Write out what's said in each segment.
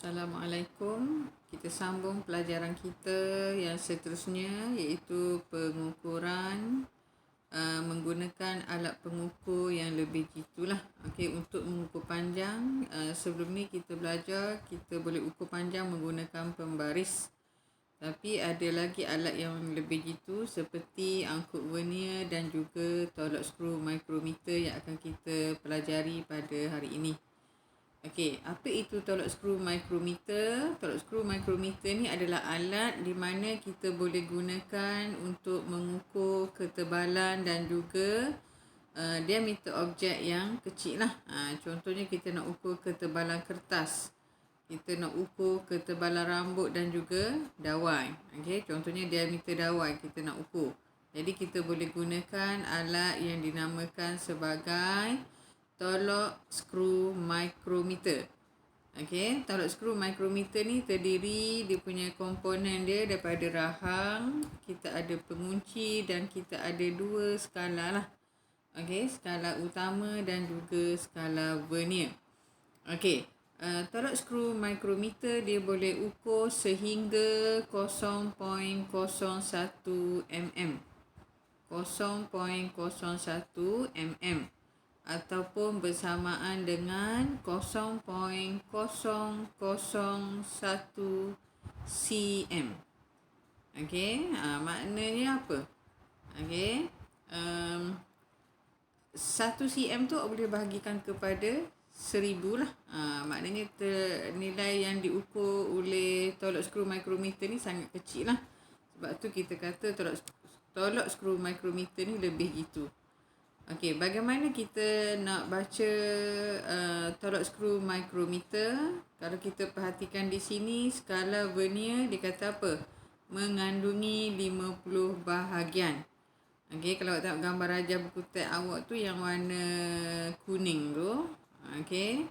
Assalamualaikum. Kita sambung pelajaran kita yang seterusnya, iaitu pengukuran menggunakan alat pengukur yang lebih jitulah. Okey, untuk mengukur panjang, sebelum ni kita belajar kita boleh ukur panjang menggunakan pembaris. Tapi ada lagi alat yang lebih jitu seperti angkut vernier dan juga tolak skru micrometer yang akan kita pelajari pada hari ini. Okey, apa itu tolak skru micrometer? Tolak skru micrometer ni adalah alat di mana kita boleh gunakan untuk mengukur ketebalan dan juga diameter objek yang kecil lah. Contohnya kita nak ukur ketebalan kertas, kita nak ukur ketebalan rambut dan juga dawai. Okey, contohnya diameter dawai kita nak ukur. Jadi kita boleh gunakan alat yang dinamakan sebagai tolak skru micrometer. Okey, tolak skru micrometer ni terdiri, dia punya komponen dia daripada rahang, kita ada pengunci dan kita ada dua skala lah. Okey, skala utama dan juga skala vernier. Okey, tolak skru micrometer dia boleh ukur sehingga 0.01 mm. 0.01 mm ataupun bersamaan dengan 0.001 cm. Okey, maknanya apa? Okey, 1 cm tu boleh bahagikan kepada 1000 lah. Maknanya nilai yang diukur oleh tolak skru micrometer ni sangat kecil lah. Sebab tu kita kata tolak skru micrometer ni lebih gitu. Okey, bagaimana kita nak baca tolak skru micrometer? Kalau kita perhatikan di sini, skala vernier dia kata apa? Mengandungi 50 bahagian. Okey, kalau tengok gambar rajah buku teks awak tu yang warna kuning tu, okey,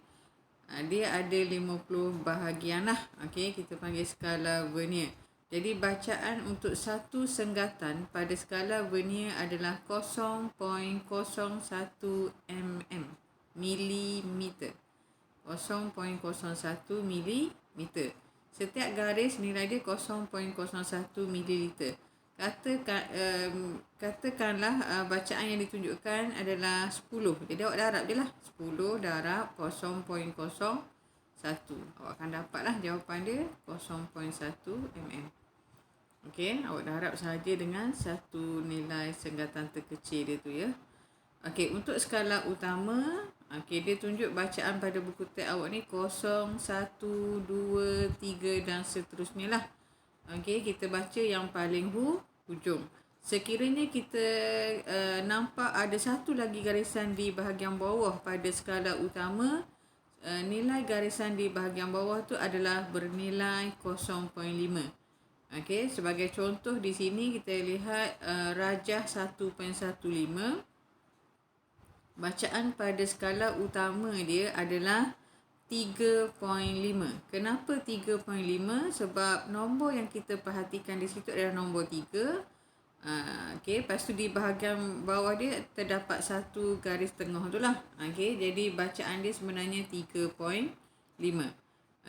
dia ada 50 bahagian lah. Okey, kita panggil skala vernier. Jadi bacaan untuk satu senggatan pada skala vernier adalah 0.01 mm. Milimeter. 0.01 milimeter. Setiap garis nilai dia 0.01 mililiter. Katakanlah bacaan yang ditunjukkan adalah 10. Jadi awak darab je lah. 10 darab 0.01. Awak akan dapatlah jawapan dia 0.1 mm. Okey, awak darab sahaja dengan satu nilai senggatan terkecil dia tu ya. Okey, untuk skala utama, okey, dia tunjuk bacaan pada buku teks awak ni 0, 1, 2, 3 dan seterusnya lah. Okey, kita baca yang paling hujung. Sekiranya kita nampak ada satu lagi garisan di bahagian bawah pada skala utama, nilai garisan di bahagian bawah tu adalah bernilai 0.5. Okey, sebagai contoh di sini kita lihat rajah 1.15. Bacaan pada skala utama dia adalah 3.5. Kenapa 3.5? Sebab nombor yang kita perhatikan di situ adalah nombor 3. Okey, lepas tu di bahagian bawah dia terdapat satu garis tengah tu lah. Okey, jadi bacaan dia sebenarnya 3.5.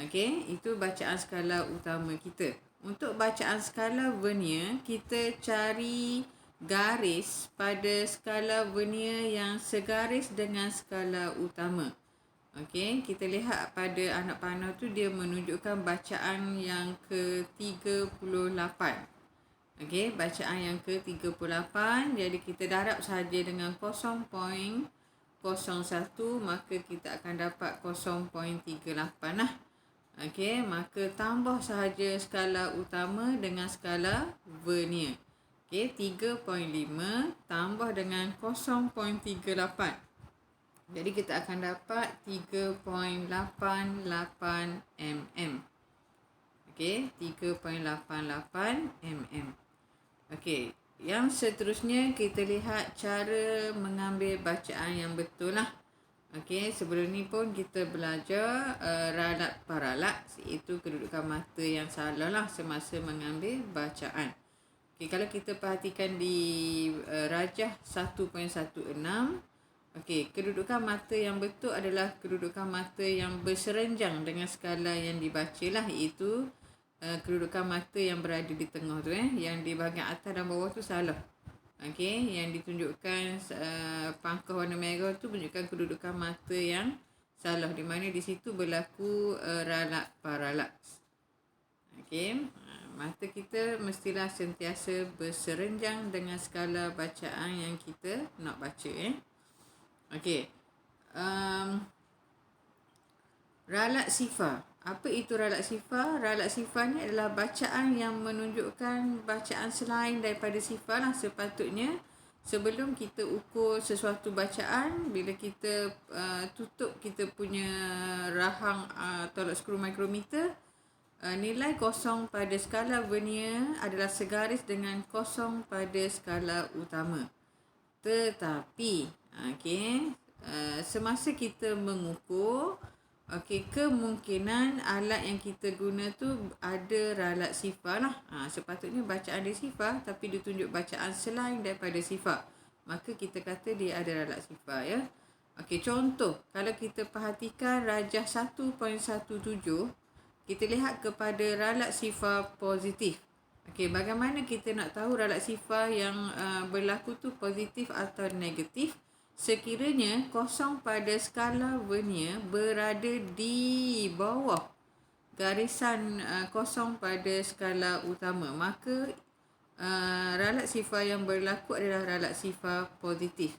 Okey, itu bacaan skala utama kita. Untuk bacaan skala vernier, kita cari garis pada skala vernier yang segaris dengan skala utama. Okey, kita lihat pada anak panah tu dia menunjukkan bacaan yang ke-38. Okey, bacaan yang ke-38. Jadi kita darab sahaja dengan 0.01, maka kita akan dapat 0.38 lah. Okey, maka tambah sahaja skala utama dengan skala vernier. Okey, 3.5 tambah dengan 0.38. Jadi kita akan dapat 3.88 mm. Okey, 3.88 mm. Okey, yang seterusnya kita lihat cara mengambil bacaan yang betul lah. Okey, sebelum ni pun kita belajar ralat paralat, iaitu kedudukan mata yang salah lah semasa mengambil bacaan. Okey, kalau kita perhatikan di rajah 1.16, Okey, kedudukan mata yang betul adalah kedudukan mata yang berserenjang dengan skala yang dibacalah, iaitu kedudukan mata yang berada di tengah tu, yang di bahagian atas dan bawah tu salah. Okey, yang ditunjukkan pangkah warna merah tu menunjukkan kedudukan mata yang salah, di mana di situ berlaku ralak paralaks. Okey, mata kita mestilah sentiasa berserenjang dengan skala bacaan yang kita nak baca. Okey. Ralat sifar. Apa itu ralat sifar? Ralat sifar ni adalah bacaan yang menunjukkan bacaan selain daripada sifar lah. Sepatutnya sebelum kita ukur sesuatu bacaan, bila kita tutup kita punya rahang tolak skru mikrometer, nilai kosong pada skala vernier adalah segaris dengan kosong pada skala utama. Tetapi semasa kita mengukur, kemungkinan alat yang kita guna tu ada ralat sifar lah. Sepatutnya bacaan dia sifar tapi ditunjuk bacaan selain daripada sifar, maka kita kata dia ada ralat sifar, ya. Contoh, kalau kita perhatikan rajah 1.17, kita lihat kepada ralat sifar positif. Bagaimana kita nak tahu ralat sifar yang berlaku tu positif atau negatif? Sekiranya kosong pada skala vernier berada di bawah garisan kosong pada skala utama, maka ralat sifar yang berlaku adalah ralat sifar positif.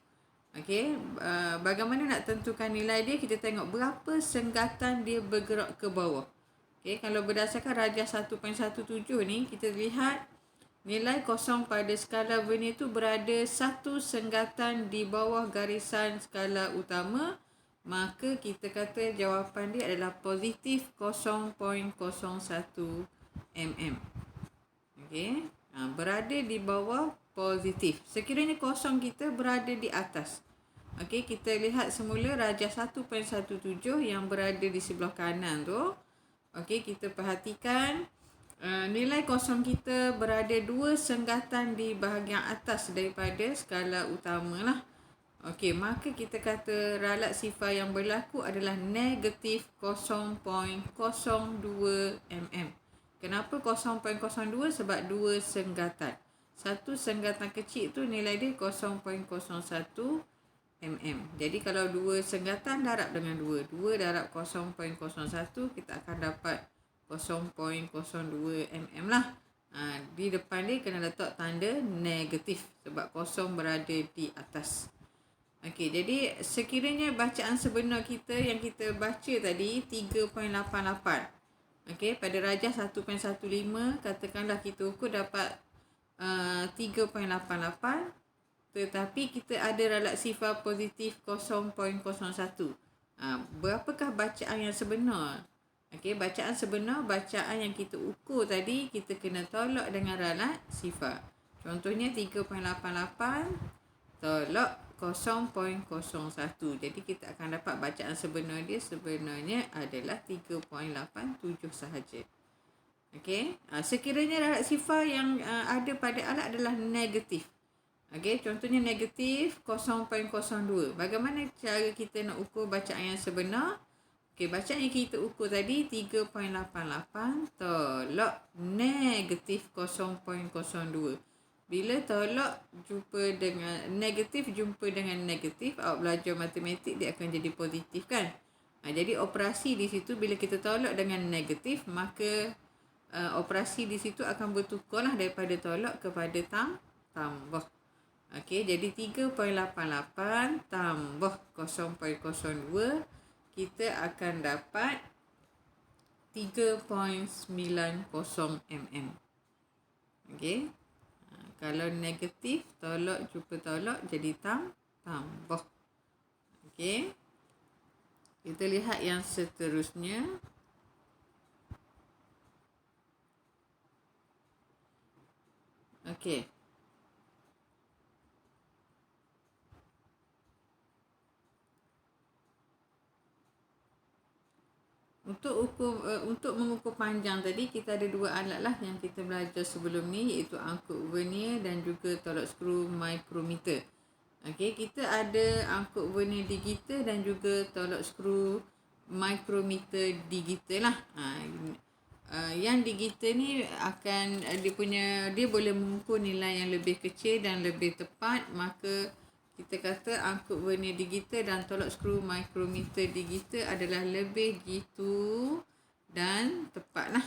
Bagaimana nak tentukan nilai dia? Kita tengok berapa senggatan dia bergerak ke bawah. Kalau berdasarkan rajah 1.17 ni, kita lihat nilai kosong pada skala vernier tu berada satu senggatan di bawah garisan skala utama, maka kita kata jawapan dia adalah positif 0.01 mm. Berada di bawah positif. Sekiranya kosong kita berada di atas. Kita lihat semula rajah 1.17 yang berada di sebelah kanan tu. Kita perhatikan nilai kosong kita berada 2 senggatan di bahagian atas daripada skala utama lah. Maka kita kata ralat sifar yang berlaku adalah negatif 0.02 mm. Kenapa 0.02? Sebab 2 senggatan. Satu senggatan kecil tu nilai dia 0.01 mm. Jadi kalau 2 senggatan darab dengan 2 darab 0.01, kita akan dapat 0.02 mm lah. Di depan dia kena letak tanda negatif sebab kosong berada di atas. Jadi sekiranya bacaan sebenar kita yang kita baca tadi 3.88, pada rajah 1.15, katakanlah kita ukur dapat 3.88, tetapi kita ada ralat sifar positif 0.01. Berapakah bacaan yang sebenar? Bacaan sebenar, bacaan yang kita ukur tadi, kita kena tolak dengan ralat sifar. Contohnya 3.88 tolak 0.01. Jadi kita akan dapat bacaan sebenar dia sebenarnya adalah 3.87 sahaja. Sekiranya ralat sifar yang ada pada alat adalah negatif. Contohnya negatif 0.02. Bagaimana cara kita nak ukur bacaan yang sebenar? Bacaan yang kita ukur tadi 3.88 tolak negatif 0.02. Bila tolak jumpa dengan negatif, awak belajar matematik dia akan jadi positif kan? Jadi operasi di situ bila kita tolak dengan negatif, maka operasi di situ akan bertukar lah daripada tolak kepada tambah. Jadi 3.88 tambah 0.02, kita akan dapat 3.90 mm. Kalau negatif, tolak jumpa tolak jadi tambah. Kita lihat yang seterusnya. Untuk mengukur panjang tadi, kita ada 2 alat lah yang kita belajar sebelum ni, iaitu angkut vernier dan juga tolak skru mikrometer. Okey, kita ada angkut vernier digital dan juga tolak skru micrometer digital lah. Yang digital ni akan dia boleh mengukur nilai yang lebih kecil dan lebih tepat, maka kita kata angkut vernier digital dan tolak skru micrometer digital adalah lebih jitu dan tepat lah.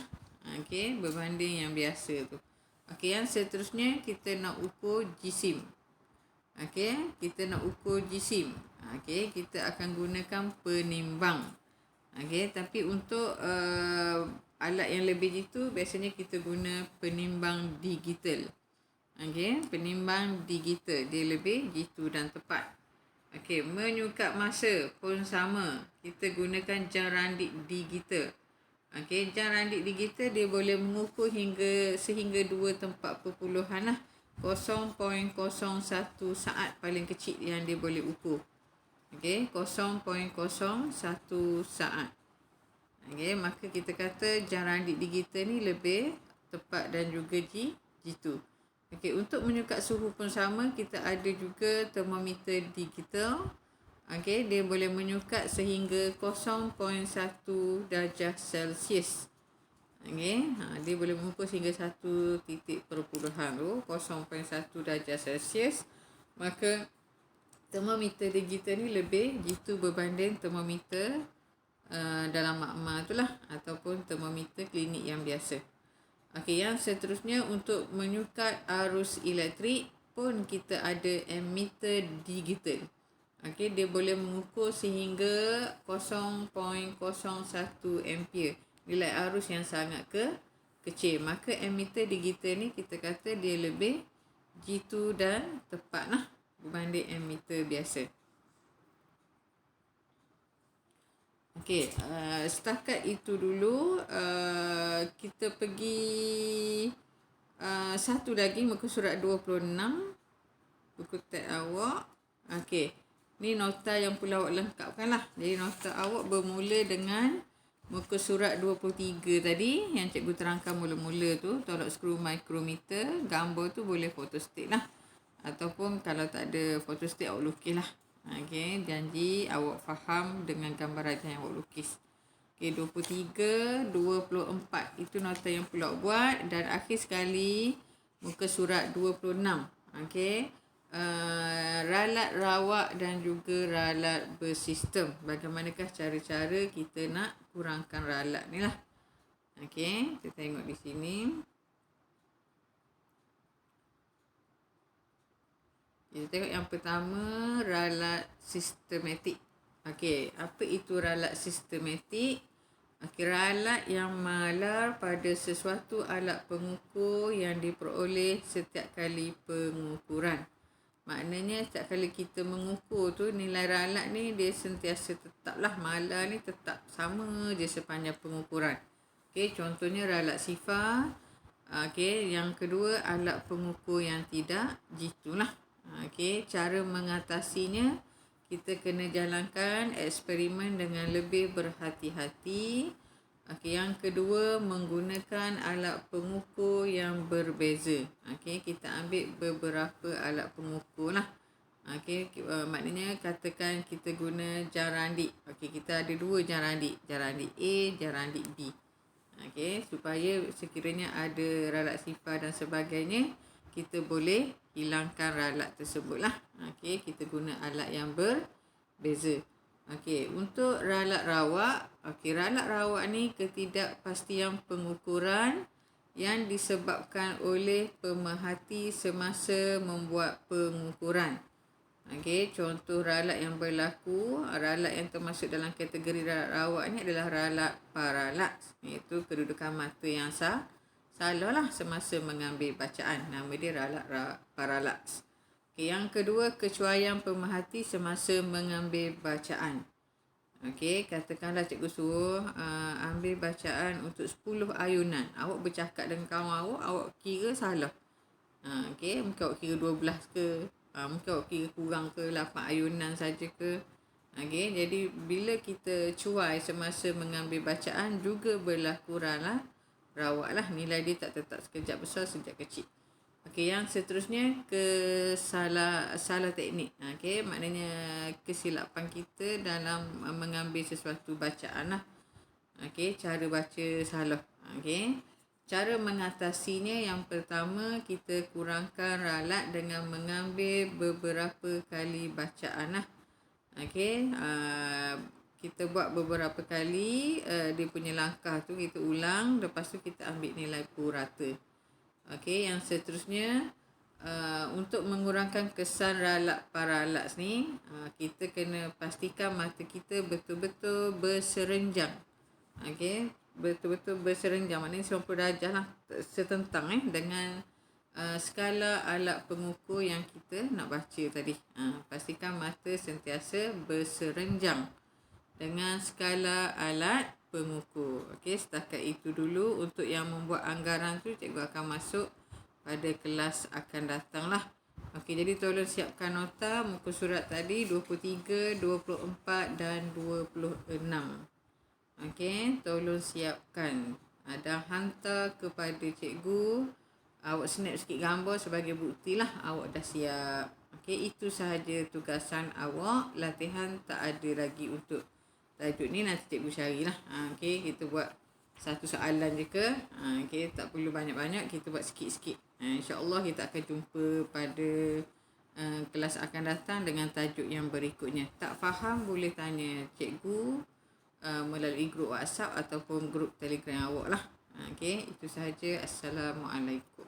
Okey, berbanding yang biasa tu. Okey, yang seterusnya kita nak ukur jisim. Okey, kita nak ukur jisim. Okey, kita akan gunakan penimbang. Okey, tapi untuk alat yang lebih jitu biasanya kita guna penimbang digital. Okey, penimbang digital dia lebih jitu dan tepat. Okey, menyukat masa pun sama. Kita gunakan jam randik digital. Okey, jam randik digital dia boleh mengukur sehingga 2 tempat perpuluhan lah. 0.01 saat paling kecil yang dia boleh ukur. Okey, 0.01 saat. Okey, maka kita kata jam randik digital ni lebih tepat dan juga jitu. Okey, untuk menyukat suhu pun sama, kita ada juga termometer digital. Okey, dia boleh menyukat sehingga 0.1 darjah Celsius. Okey, dia boleh mengukur sehingga 1 titik perpuluhan tu 0.1 darjah Celsius. Maka termometer digital ni lebih jitu berbanding termometer dalam makmal tu lah, ataupun termometer klinik yang biasa. Okey, yang seterusnya untuk menyukat arus elektrik pun kita ada ammeter digital. Okey, dia boleh mengukur sehingga 0.01 ampere. Nilai arus yang sangat kecil. Maka ammeter digital ni kita kata dia lebih jitu dan tepat lah berbanding ammeter biasa. Okey, setakat itu dulu kita pergi satu lagi muka surat 26 buku teks awak. Okey, ni nota yang perlu awak lengkapkan lah. Jadi nota awak bermula dengan muka surat 23 tadi yang cikgu terangkan mula-mula tu, tolak skru micrometer, gambar tu boleh photostat lah. Ataupun kalau tak ada photostat awak lukis lah. Okey, janji awak faham dengan gambar rajah yang awak lukis. Okey, 23, 24 itu nota yang perlu awak buat. Dan akhir sekali muka surat 26. Okey. Ralat rawak dan juga ralat bersistem. Bagaimanakah cara-cara kita nak kurangkan ralat ni lah. Okey, kita tengok di sini. Kita tengok yang pertama, ralat sistematik. Okey, apa itu ralat sistematik? Okey, ralat yang malar pada sesuatu alat pengukur yang diperoleh setiap kali pengukuran. Maknanya setiap kali kita mengukur tu, nilai ralat ni dia sentiasa tetaplah, malar ni tetap sama je sepanjang pengukuran. Okey, contohnya ralat sifar. Okey, yang kedua alat pengukur yang tidak jitu lah. Okey, cara mengatasinya kita kena jalankan eksperimen dengan lebih berhati-hati. Okey, yang kedua menggunakan alat pengukur yang berbeza. Okey, kita ambil beberapa alat pengukur lah. Okey, maknanya katakan kita guna jam randik. Okey, kita ada 2 jam randik A, jam randik B. Okey, supaya sekiranya ada ralat sifar dan sebagainya, kita boleh hilangkan ralat tersebut lah. Okey, kita guna alat yang berbeza. Okey, untuk ralat rawak. Okey, ralat rawak ni ketidakpastian pengukuran yang disebabkan oleh pemerhati semasa membuat pengukuran. Okey, contoh ralat yang berlaku, ralat yang termasuk dalam kategori ralat rawak ni adalah ralat paralaks, iaitu kedudukan mata yang salah lah semasa mengambil bacaan. Nama dia ralat paralaks. Okay, yang kedua, kecuaian pemerhati semasa mengambil bacaan. Okey, katakanlah cikgu suruh ambil bacaan untuk 10 ayunan. Awak bercakap dengan kawan awak kira salah. Okey, mungkin awak kira 12 ke, mungkin awak kira kurang ke 8 ayunan saja ke. Okey, jadi bila kita cuai semasa mengambil bacaan juga berlaku ralat rawak lah. Nilai dia tak tetap sekejap besar, sekejap kecil. Okey, yang seterusnya salah teknik. Okey, maknanya kesilapan kita dalam mengambil sesuatu bacaan lah. Okey, cara baca salah. Okey. Cara mengatasinya yang pertama, kita kurangkan ralat dengan mengambil beberapa kali bacaan lah. Okey, kita buat beberapa kali dia punya langkah tu kita ulang, lepas tu kita ambil nilai purata. Okey, yang seterusnya untuk mengurangkan kesan ralat paralax ni, kita kena pastikan mata kita betul-betul berserenjang. Okey, betul-betul berserenjang, maknanya 90 darjah lah, setentang dengan skala alat pengukur yang kita nak baca tadi. Pastikan mata sentiasa berserenjang dengan skala alat pengukur. Okey, setakat itu dulu. Untuk yang membuat anggaran tu, cikgu akan masuk pada kelas akan datang lah. Okey, jadi tolong siapkan nota muka surat tadi 23, 24 dan 26. Okey, tolong siapkan. Dan hantar kepada cikgu. Awak snap sikit gambar sebagai bukti lah awak dah siap. Okey, itu sahaja tugasan awak. Latihan tak ada lagi untuk tajuk ni, nanti cikgu carilah. Okey, kita buat satu soalan je ke. Okey, tak perlu banyak-banyak, kita buat sikit-sikit. InsyaAllah kita akan jumpa pada kelas akan datang dengan tajuk yang berikutnya. Tak faham boleh tanya cikgu melalui grup WhatsApp ataupun grup Telegram awak lah. Okey, itu sahaja. Assalamualaikum.